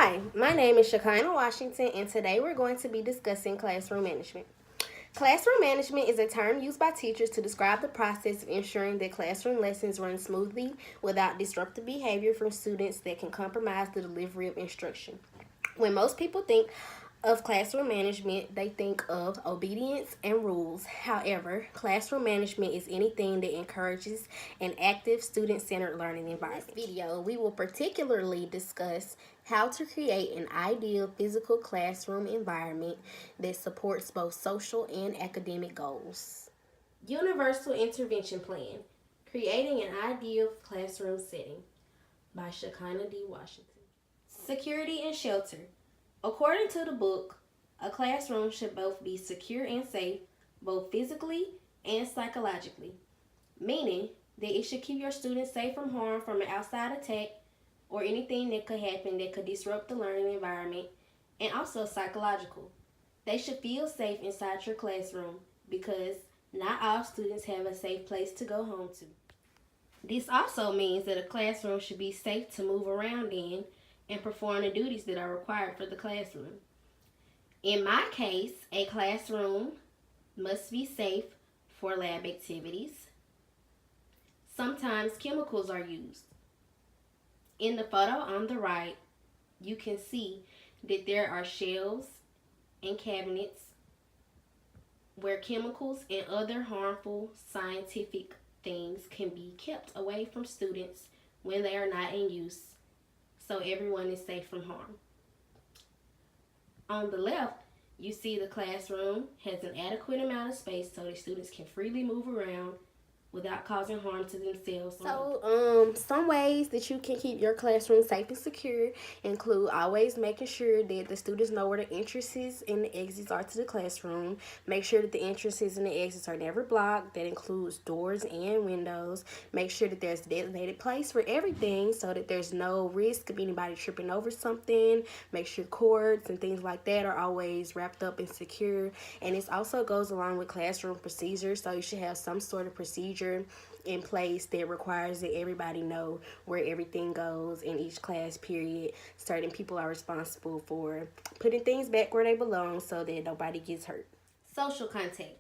Hi, my name is Shekinah Washington, and today we're going to be discussing classroom management. Classroom management is a term used by teachers to describe the process of ensuring that classroom lessons run smoothly without disruptive behavior from students that can compromise the delivery of instruction. When most people think of classroom management, they think of obedience and rules. However, classroom management is anything that encourages an active student centered learning environment. In this video, we will particularly discuss how to create an ideal physical classroom environment that supports both social and academic goals. Universal Intervention Plan: Creating an Ideal Classroom Setting by Shekinah D. Washington. Security and shelter. According to the book, a classroom should both be secure and safe, both physically and psychologically, meaning that it should keep your students safe from harm from an outside attack or anything that could happen that could disrupt the learning environment, and also psychological. They should feel safe inside your classroom because not all students have a safe place to go home to. This also means that a classroom should be safe to move around in and perform the duties that are required for the classroom. In my case, a classroom must be safe for lab activities. Sometimes chemicals are used. In the photo on the right, you can see that there are shelves and cabinets where chemicals and other harmful scientific things can be kept away from students when they are not in use, so everyone is safe from harm. On the left, you see the classroom has an adequate amount of space so the students can freely move around without causing harm to themselves. So, some ways that you can keep your classroom safe and secure include always making sure that the students know where the entrances and the exits are to the classroom. Make sure that the entrances and the exits are never blocked. That includes doors and windows. Make sure that there's a designated place for everything so that there's no risk of anybody tripping over something. Make sure cords and things like that are always wrapped up and secure. And this also goes along with classroom procedures, so you should have some sort of procedure in place that requires that everybody know where everything goes in each class period. Certain people are responsible for putting things back where they belong so that nobody gets hurt. Social contact.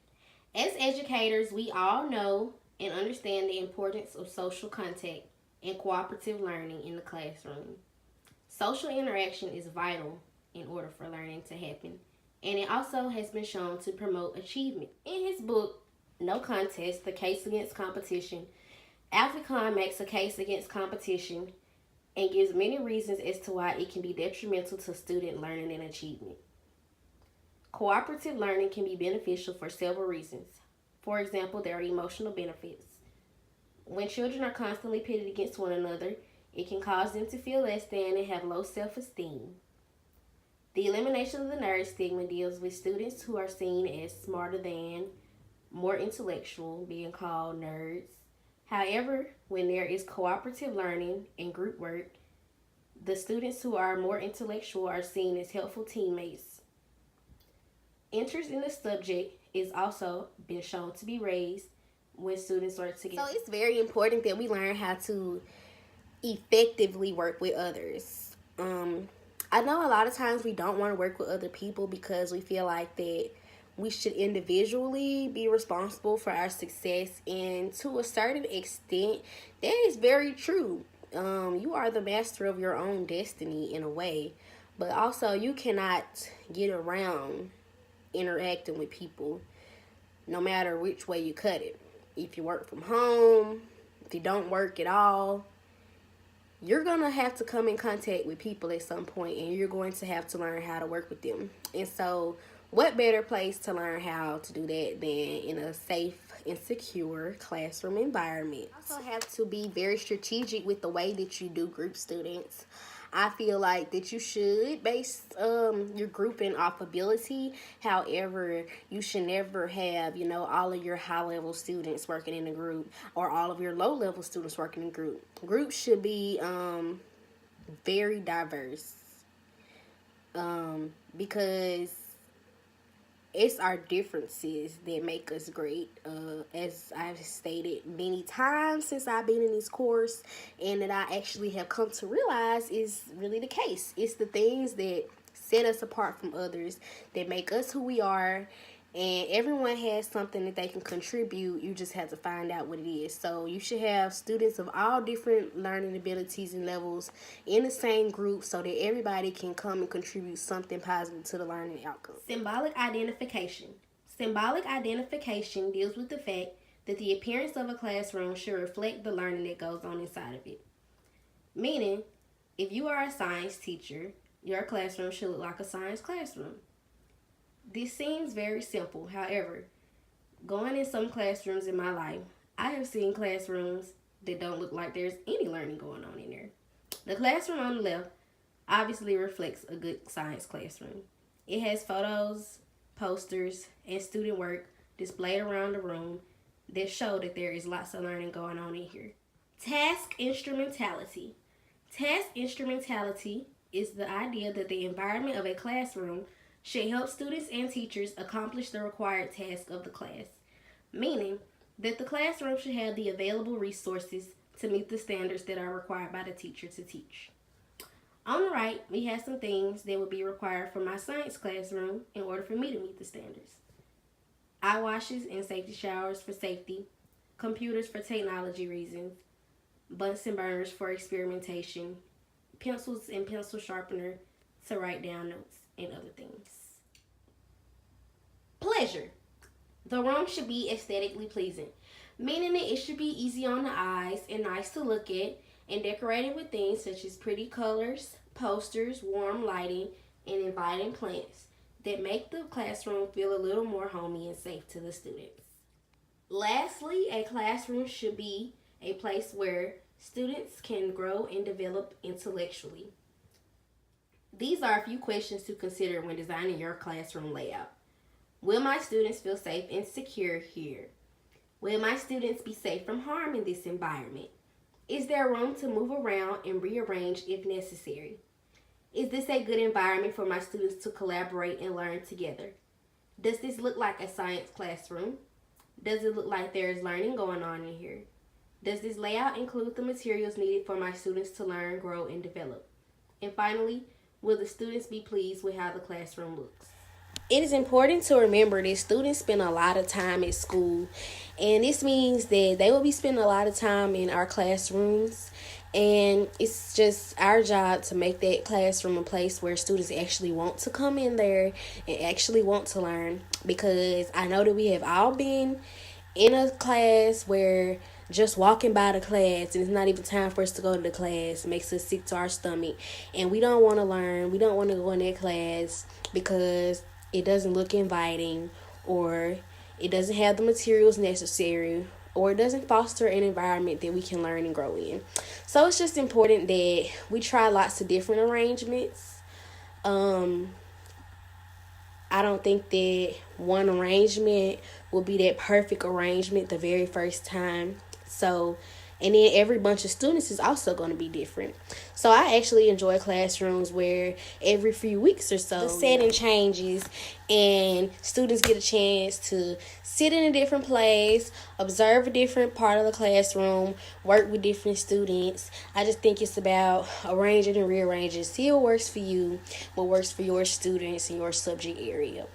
As educators, we all know and understand the importance of social contact and cooperative learning in the classroom. Social interaction is vital in order for learning to happen, and it also has been shown to promote achievement. In his book, No Contest, The Case Against Competition, Alfie Kohn makes a case against competition and gives many reasons as to why it can be detrimental to student learning and achievement. Cooperative learning can be beneficial for several reasons. For example, there are emotional benefits. When children are constantly pitted against one another, it can cause them to feel less than and have low self-esteem. The elimination of the nerd stigma deals with students who are seen as smarter than, more intellectual, being called nerds. However, when there is cooperative learning and group work, the students who are more intellectual are seen as helpful teammates. Interest in the subject is also been shown to be raised when students work together. So it's very important that we learn how to effectively work with others. I know a lot of times we don't want to work with other people because we feel like that we should individually be responsible for our success, and to a certain extent that is very true. You are the master of your own destiny in a way, but also you cannot get around interacting with people no matter which way you cut it. If you work from home, if you don't work at all, you're going to have to come in contact with people at some point, and you're going to have to learn how to work with them. And so what better place to learn how to do that than in a safe and secure classroom environment? You also have to be very strategic with the way that you do group students. I feel like that you should base your grouping off ability. However, you should never have, all of your high-level students working in a group or all of your low-level students working in a group. Groups should be very diverse because it's our differences that make us great. As I've stated many times since I've been in this course, and that I actually have come to realize is really the case. It's the things that set us apart from others, that make us who we are, and everyone has something that they can contribute. You just have to find out what it is. So you should have students of all different learning abilities and levels in the same group so that everybody can come and contribute something positive to the learning outcome. Symbolic identification. Symbolic identification deals with the fact that the appearance of a classroom should reflect the learning that goes on inside of it. Meaning, if you are a science teacher, your classroom should look like a science classroom. This seems very simple. However, going in some classrooms in my life, I have seen classrooms that don't look like there's any learning going on in there. The classroom on the left obviously reflects a good science classroom. It has photos, posters, and student work displayed around the room that show that there is lots of learning going on in here. Task instrumentality. Task instrumentality is the idea that the environment of a classroom should help students and teachers accomplish the required task of the class, meaning that the classroom should have the available resources to meet the standards that are required by the teacher to teach. On the right, we have some things that would be required for my science classroom in order for me to meet the standards. Eye washes and safety showers for safety, computers for technology reasons, Bunsen burners for experimentation, pencils and pencil sharpener to write down notes, and other things. Pleasure. The room should be aesthetically pleasing, meaning that it should be easy on the eyes and nice to look at, and decorated with things such as pretty colors, posters, warm lighting, and inviting plants that make the classroom feel a little more homey and safe to the students. Lastly, a classroom should be a place where students can grow and develop intellectually. These are a few questions to consider when designing your classroom layout. Will my students feel safe and secure here? Will my students be safe from harm in this environment? Is there room to move around and rearrange if necessary? Is this a good environment for my students to collaborate and learn together? Does this look like a science classroom? Does it look like there is learning going on in here? Does this layout include the materials needed for my students to learn, grow, and develop? And finally, will the students be pleased with how the classroom looks? It is important to remember that students spend a lot of time at school, and this means that they will be spending a lot of time in our classrooms, and it's just our job to make that classroom a place where students actually want to come in there and actually want to learn, because I know that we have all been in a class where just walking by the class and it's not even time for us to go to the class makes us sick to our stomach, and we don't want to learn. We don't want to go in that class because it doesn't look inviting, or it doesn't have the materials necessary, or it doesn't foster an environment that we can learn and grow in. So it's just important that we try lots of different arrangements. I don't think that one arrangement will be that perfect arrangement the very first time. And then every bunch of students is also going to be different. So I actually enjoy classrooms where every few weeks or so the setting changes and students get a chance to sit in a different place, observe a different part of the classroom, work with different students. I just think it's about arranging and rearranging. See what works for you, what works for your students and your subject area.